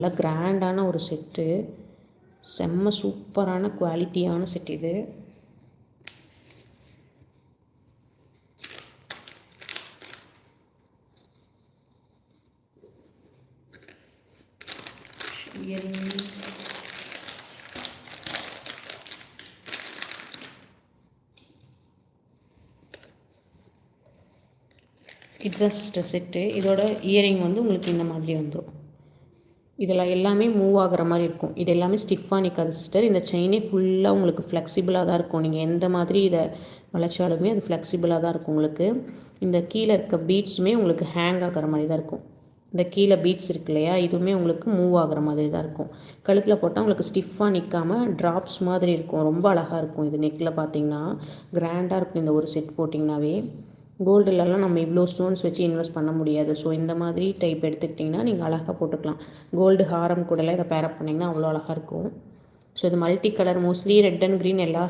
நல்லா கிராண்டான ஒரு செட்டு, செம்ம சூப்பரான குவாலிட்டியான செட் இது. இதுதான் சிஸ்டர் செட்டு. இதோட இயரிங் வந்து உங்களுக்கு இந்த மாதிரி வந்துடும். இதில் எல்லாமே மூவ் ஆகிற மாதிரி இருக்கும். இது எல்லாமே ஸ்டிஃபாக நிற்காது சிஸ்டர். இந்த செயினே ஃபுல்லாக உங்களுக்கு ஃப்ளெக்சிபிளாக தான் இருக்கும். நீங்கள் எந்த மாதிரி இதை வளைச்சாலுமே அது ஃப்ளெக்சிபிளாக தான் இருக்கும் உங்களுக்கு. இந்த கீழே இருக்க பீட்ஸுமே உங்களுக்கு ஹேங் ஆகிற மாதிரி தான் இருக்கும். இந்த கீழே பீட்ஸ் இருக்கு இல்லையா, இதுவுமே உங்களுக்கு மூவ் ஆகிற மாதிரி தான் இருக்கும். கழுத்தில் போட்டால் உங்களுக்கு ஸ்டிஃபாக நிற்காமல் ட்ராப்ஸ் மாதிரி இருக்கும். ரொம்ப அழகாக இருக்கும். இது நெக்கில் பார்த்தீங்கன்னா கிராண்டாக இருக்கும். இந்த ஒரு செட் போட்டிங்கனாவே கோல்டுலலாம் நம்ம இவ்வளோ ஸ்டோன்ஸ் வச்சு இன்வெஸ்ட் பண்ண முடியாது. ஸோ இந்த மாதிரி டைப் எடுத்துக்கிட்டிங்கன்னா நீங்கள் அழகாக போட்டுக்கலாம். கோல்டு ஹாரம் கூடலாம் இதை பேரப் பண்ணிங்கன்னா அவ்வளோ அழகாக இருக்கும். ஸோ இது multi colour, mostly red and green எல்லா